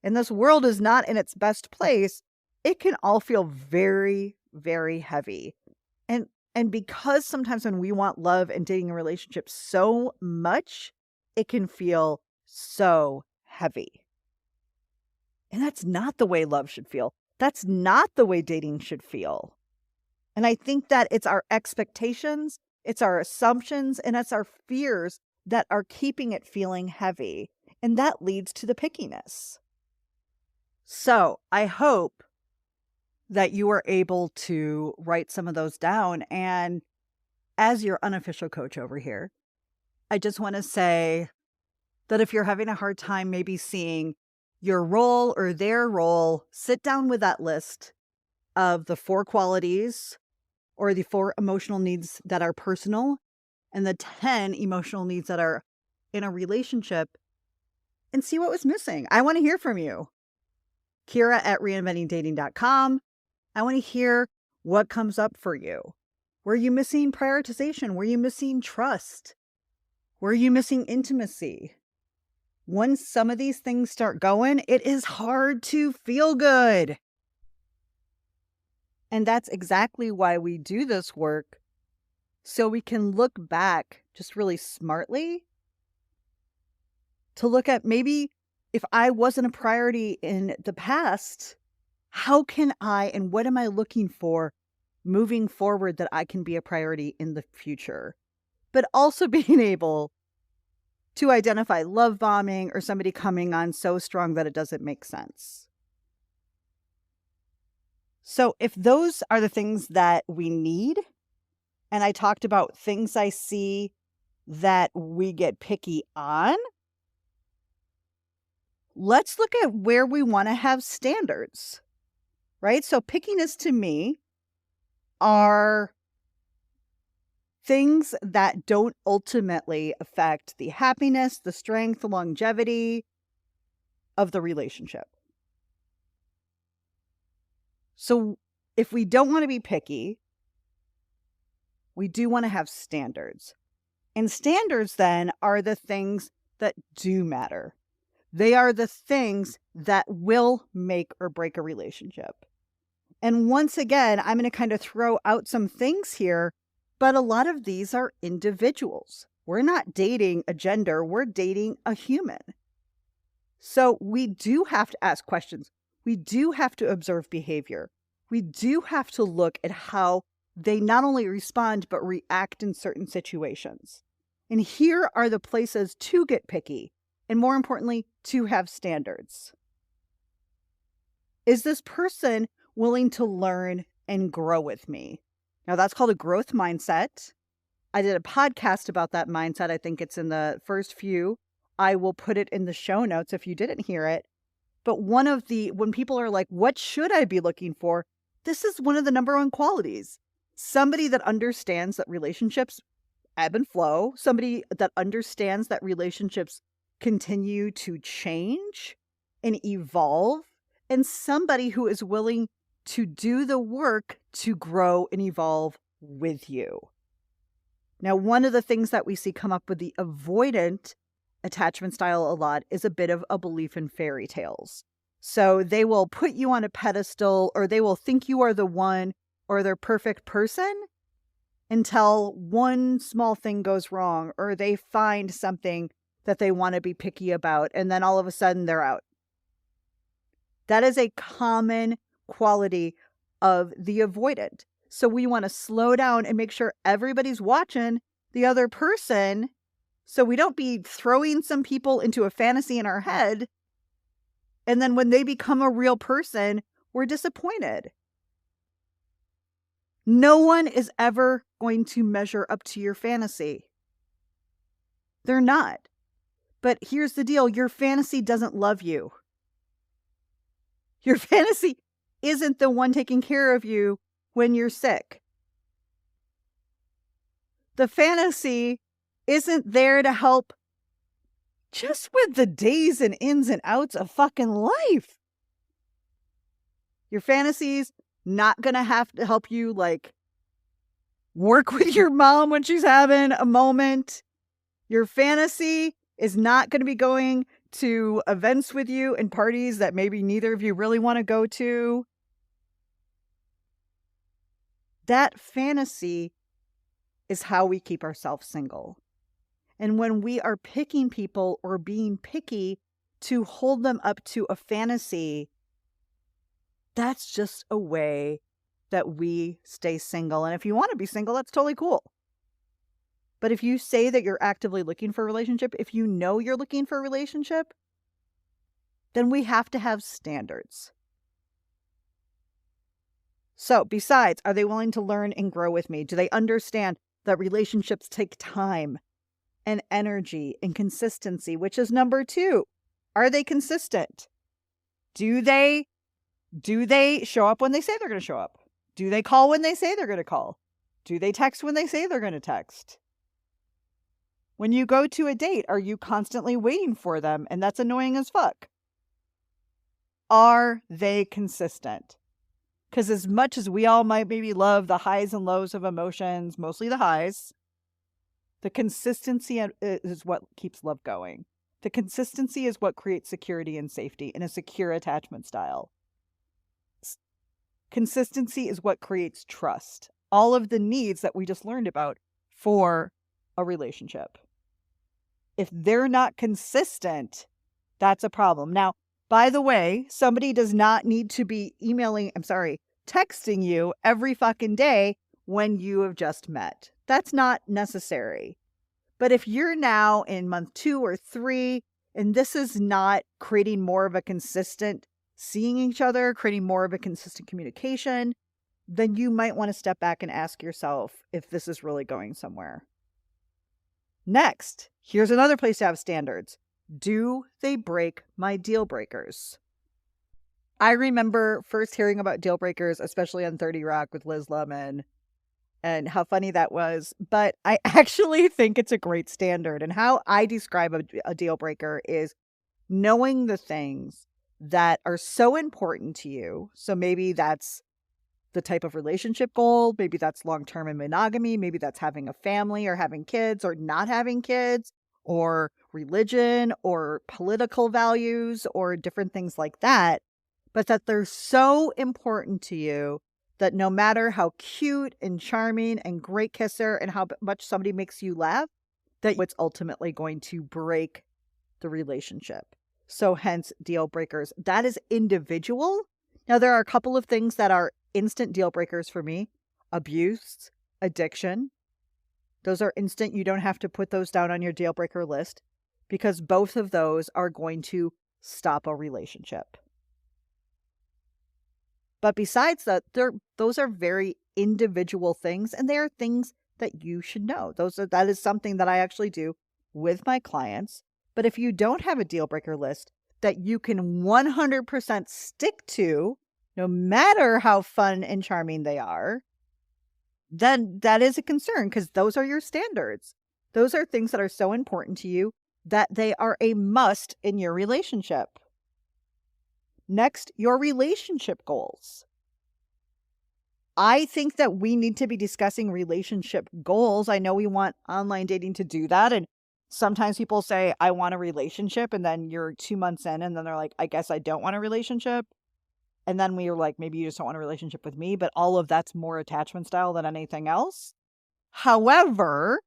and this world is not in its best place. It can all feel very, very heavy. And because sometimes when we want love and dating a relationship so much, it can feel so heavy. And that's not the way love should feel. That's not the way dating should feel. And I think that it's our expectations, it's our assumptions, and it's our fears that are keeping it feeling heavy. And that leads to the pickiness. So I hope that you are able to write some of those down. And as your unofficial coach over here, I just want to say that if you're having a hard time maybe seeing your role or their role, sit down with that list of the 4 qualities or the 4 emotional needs that are personal and the 10 emotional needs that are in a relationship, and see what was missing. I want to hear from you. Kira at reinventingdating.com. I want to hear what comes up for you. Were you missing prioritization? Were you missing trust? Were you missing intimacy? Once some of these things start going, it is hard to feel good. And that's exactly why we do this work, so we can look back just really smartly to look at maybe if I wasn't a priority in the past, how can I and what am I looking for moving forward that I can be a priority in the future? But also being able to identify love bombing or somebody coming on so strong that it doesn't make sense. So if those are the things that we need, and I talked about things I see that we get picky on, let's look at where we want to have standards, right? So pickiness to me are things that don't ultimately affect the happiness, the strength, the longevity of the relationship. So if we don't want to be picky, we do want to have standards. And standards then are the things that do matter. They are the things that will make or break a relationship. And once again, I'm going to kind of throw out some things here, but a lot of these are individuals. We're not dating a gender, we're dating a human. So we do have to ask questions. We do have to observe behavior. We do have to look at how they not only respond, but react in certain situations. And here are the places to get picky, and more importantly, to have standards. Is this person willing to learn and grow with me? Now, that's called a growth mindset. I did a podcast about that mindset. I think it's in the first few. I will put it in the show notes if you didn't hear it. But when people are like, what should I be looking for? This is one of the number 1 qualities. Somebody that understands that relationships ebb and flow. Somebody that understands that relationships continue to change and evolve. And somebody who is willing to do the work to grow and evolve with you. Now, one of the things that we see come up with the avoidant attachment style a lot is a bit of a belief in fairy tales. So they will put you on a pedestal, or they will think you are the one or their perfect person until one small thing goes wrong, or they find something that they want to be picky about, and then all of a sudden they're out. That is a common quality of the avoidant. So we want to slow down and make sure everybody's watching the other person, so we don't be throwing some people into a fantasy in our head, and then when they become a real person, we're disappointed. No one is ever going to measure up to your fantasy. They're not. But here's the deal. Your fantasy doesn't love you. Your fantasy isn't the one taking care of you when you're sick. The fantasy isn't there to help just with the days and ins and outs of fucking life. Your fantasy's not going to have to help you, like, work with your mom when she's having a moment. Your fantasy is not going to be going to events with you and parties that maybe neither of you really want to go to. That fantasy is how we keep ourselves single. And when we are picking people or being picky to hold them up to a fantasy, that's just a way that we stay single. And if you want to be single, that's totally cool. But if you say that you're actively looking for a relationship, if you know you're looking for a relationship, then we have to have standards. So besides, are they willing to learn and grow with me? Do they understand that relationships take time and energy and consistency, which is number 2? Are they consistent? Do they show up when they say they're going to show up? Do they call when they say they're going to call? Do they text when they say they're going to text? When you go to a date, are you constantly waiting for them? And that's annoying as fuck. Are they consistent? Because as much as we all might maybe love the highs and lows of emotions, mostly the highs, the consistency is what keeps love going. The consistency is what creates security and safety in a secure attachment style. Consistency is what creates trust. All of the needs that we just learned about for a relationship. If they're not consistent, that's a problem. Now, by the way, somebody does not need to be texting you every fucking day when you have just met. That's not necessary. But if you're now in month 2 or 3, and this is not creating more of a consistent seeing each other, creating more of a consistent communication, then you might want to step back and ask yourself if this is really going somewhere. Next, here's another place to have standards. Do they break my deal breakers? I remember first hearing about deal breakers, especially on 30 Rock with Liz Lemon, and how funny that was. But I actually think it's a great standard. And how I describe a deal breaker is knowing the things that are so important to you. So maybe that's the type of relationship goal. Maybe that's long-term and monogamy. Maybe that's having a family or having kids or not having kids, or religion or political values or different things like that. But that they're so important to you that no matter how cute and charming and great kisser and how much somebody makes you laugh, that it's ultimately going to break the relationship. So hence deal breakers. That is individual. Now there are a couple of things that are instant deal breakers for me. Abuse, addiction. Those are instant. You don't have to put those down on your deal breaker list because both of those are going to stop a relationship. But besides that, those are very individual things, and they are things that you should know. That is something that I actually do with my clients. But if you don't have a deal breaker list that you can 100% stick to, no matter how fun and charming they are, then that is a concern because those are your standards. Those are things that are so important to you that they are a must in your relationship. Next, your relationship goals. I think that we need to be discussing relationship goals. I know we want online dating to do that. And sometimes people say, I want a relationship. And then you're 2 months in and then they're like, I guess I don't want a relationship. And then we are like, maybe you just don't want a relationship with me. But all of that's more attachment style than anything else. However,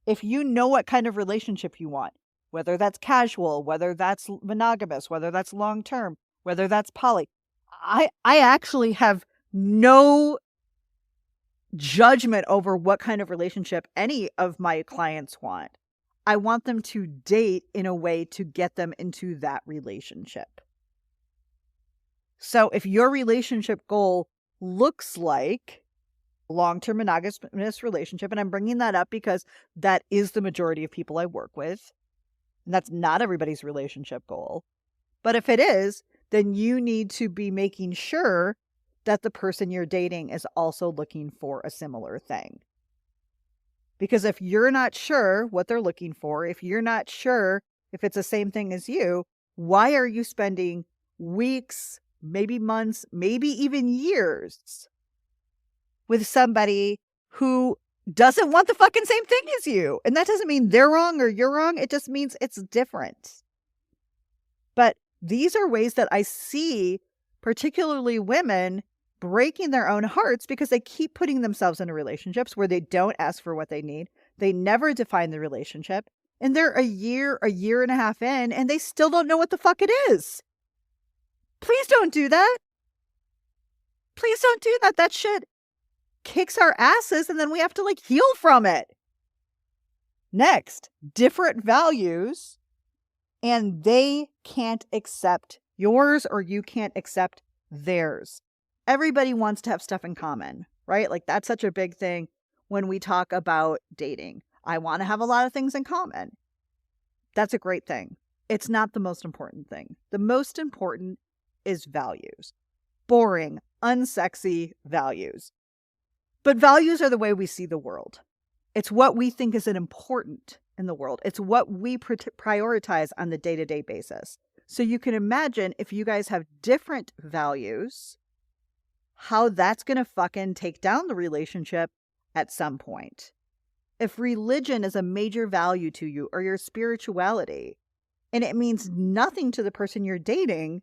if you know what kind of relationship you want, whether that's casual, whether that's monogamous, whether that's long-term, whether that's poly. I actually have no judgment over what kind of relationship any of my clients want. I want them to date in a way to get them into that relationship. So if your relationship goal looks like a long-term monogamous relationship, and I'm bringing that up because that is the majority of people I work with, and that's not everybody's relationship goal. But if it is, then you need to be making sure that the person you're dating is also looking for a similar thing. Because if you're not sure what they're looking for, if you're not sure if it's the same thing as you, why are you spending weeks, maybe months, maybe even years with somebody who doesn't want the fucking same thing as you? And that doesn't mean they're wrong or you're wrong. It just means it's different. But these are ways that I see, particularly women, breaking their own hearts because they keep putting themselves into relationships where they don't ask for what they need. They never define the relationship. And they're a year and a half in, and they still don't know what the fuck it is. Please don't do that. Please don't do that. That shit kicks our asses, and then we have to heal from it. Next, different values, and they can't accept yours or you can't accept theirs. Everybody wants to have stuff in common, right? That's such a big thing when we talk about dating. I want to have a lot of things in common. That's a great thing. It's not the most important thing. The most important is values. Boring, unsexy values. But values are the way we see the world. It's what we think is important in the world. It's what we prioritize on the day-to-day basis. So you can imagine if you guys have different values, how that's going to fucking take down the relationship at some point. If religion is a major value to you or your spirituality, and it means nothing to the person you're dating,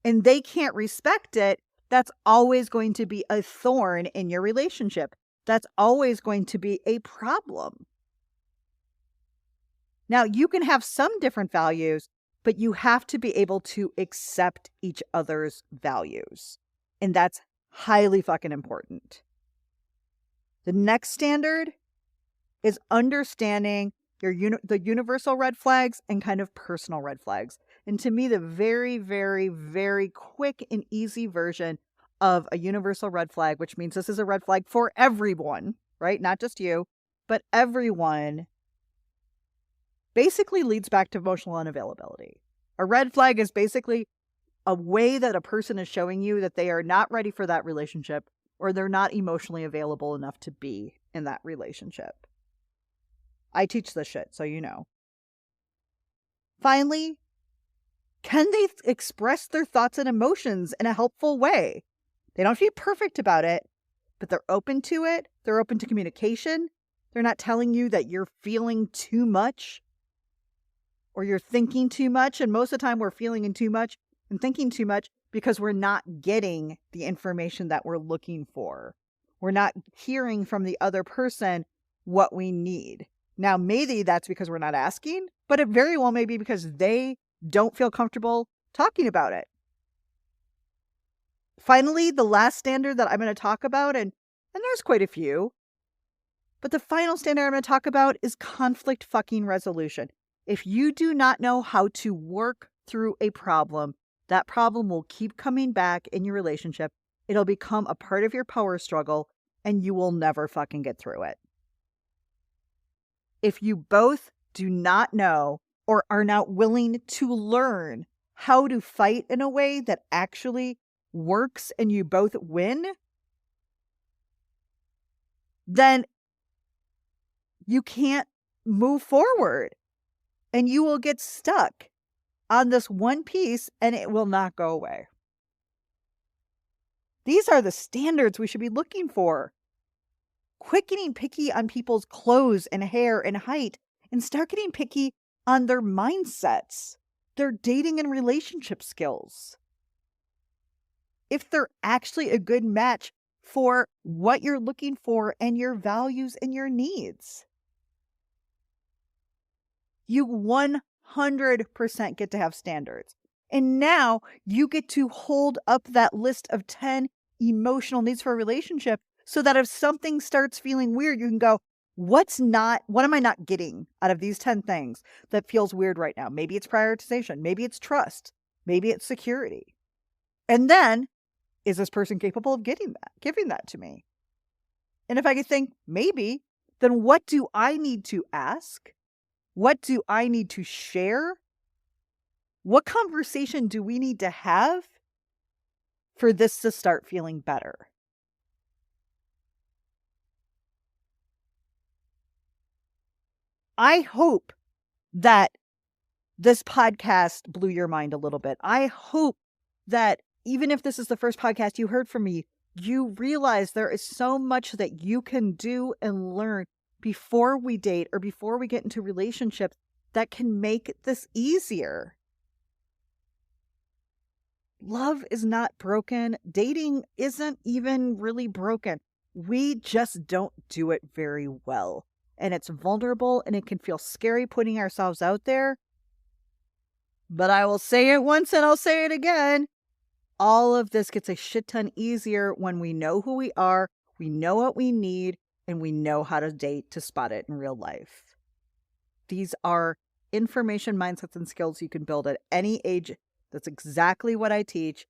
and they can't respect it, that's always going to be a thorn in your relationship. That's always going to be a problem. Now, you can have some different values, but you have to be able to accept each other's values. And that's highly fucking important. The next standard is understanding the universal red flags and kind of personal red flags. And to me, the very, very, very quick and easy version of a universal red flag, which means this is a red flag for everyone, right? Not just you, but everyone, basically leads back to emotional unavailability. A red flag is basically a way that a person is showing you that they are not ready for that relationship or they're not emotionally available enough to be in that relationship. I teach this shit, so you know. Finally, can they express their thoughts and emotions in a helpful way? They don't have to be perfect about it, but they're open to it. They're open to communication. They're not telling you that you're feeling too much or you're thinking too much. And most of the time we're feeling too much and thinking too much because we're not getting the information that we're looking for. We're not hearing from the other person what we need. Now, maybe that's because we're not asking, but it very well may be because they don't feel comfortable talking about it. Finally, the last standard that I'm going to talk about, and there's quite a few, but the final standard I'm going to talk about is conflict fucking resolution. If you do not know how to work through a problem, that problem will keep coming back in your relationship. It'll become a part of your power struggle, and you will never fucking get through it. If you both do not know or are not willing to learn how to fight in a way that actually works and you both win, then you can't move forward and you will get stuck on this one piece and it will not go away. These are the standards we should be looking for. Quit getting picky on people's clothes and hair and height and start getting picky on their mindsets, their dating and relationship skills. If they're actually a good match for what you're looking for and your values and your needs. You 100% get to have standards. And now you get to hold up that list of 10 emotional needs for a relationship so that if something starts feeling weird, you can go, what am I not getting out of these 10 things that feels weird right now? Maybe it's prioritization. Maybe it's trust. Maybe it's security. And then, is this person capable of giving that to me? And if I could think maybe, then what do I need to ask? What do I need to share? What conversation do we need to have for this to start feeling better? I hope that this podcast blew your mind a little bit. I hope that even if this is the first podcast you heard from me, you realize there is so much that you can do and learn before we date or before we get into relationships that can make this easier. Love is not broken. Dating isn't even really broken. We just don't do it very well. And it's vulnerable and it can feel scary putting ourselves out there. But I will say it once and I'll say it again. All of this gets a shit ton easier when we know who we are, we know what we need, and we know how to date to spot it in real life. These are information, mindsets, and skills you can build at any age. That's exactly what I teach.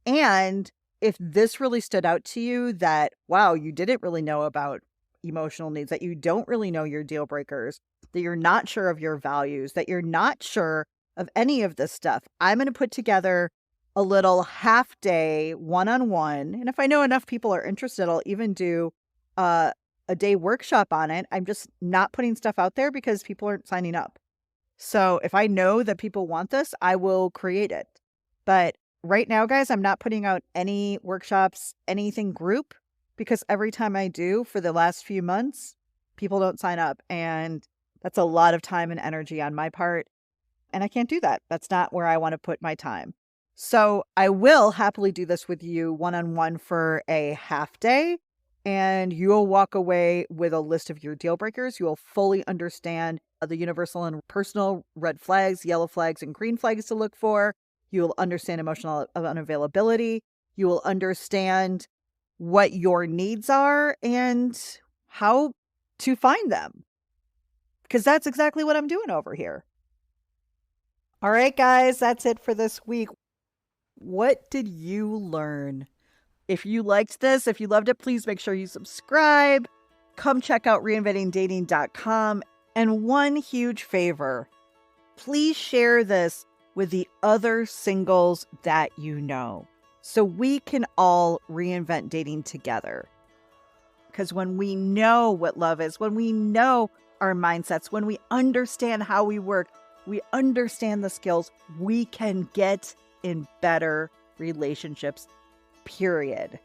And if this really stood out to you that, wow, you didn't really know about emotional needs, that you don't really know your deal breakers, that you're not sure of your values, that you're not sure of any of this stuff, I'm going to put together a little half-day one-on-one. And if I know enough people are interested, I'll even do a day workshop on it. I'm just not putting stuff out there because people aren't signing up. So if I know that people want this, I will create it. But right now, guys, I'm not putting out any workshops, anything group, because every time I do for the last few months, people don't sign up. And that's a lot of time and energy on my part. And I can't do that. That's not where I want to put my time. So I will happily do this with you one-on-one for a half day. And you'll walk away with a list of your deal breakers. You'll fully understand the universal and personal red flags, yellow flags, and green flags to look for. You'll understand emotional unavailability. You will understand what your needs are and how to find them. Because that's exactly what I'm doing over here. All right, guys, that's it for this week. What did you learn? If you liked this, if you loved it, please make sure you subscribe. Come check out reinventingdating.com. And one huge favor, please share this with the other singles that you know so we can all reinvent dating together. Because when we know what love is, when we know our mindsets, when we understand how we work, we understand the skills, we can get in better relationships, period.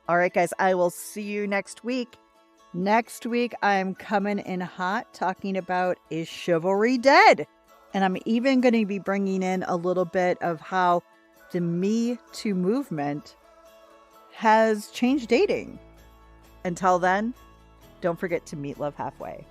All right, guys, I will see you next week. Next week, I'm coming in hot talking about, is chivalry dead? And I'm even going to be bringing in a little bit of how the Me Too movement has changed dating. Until then, don't forget to meet love halfway.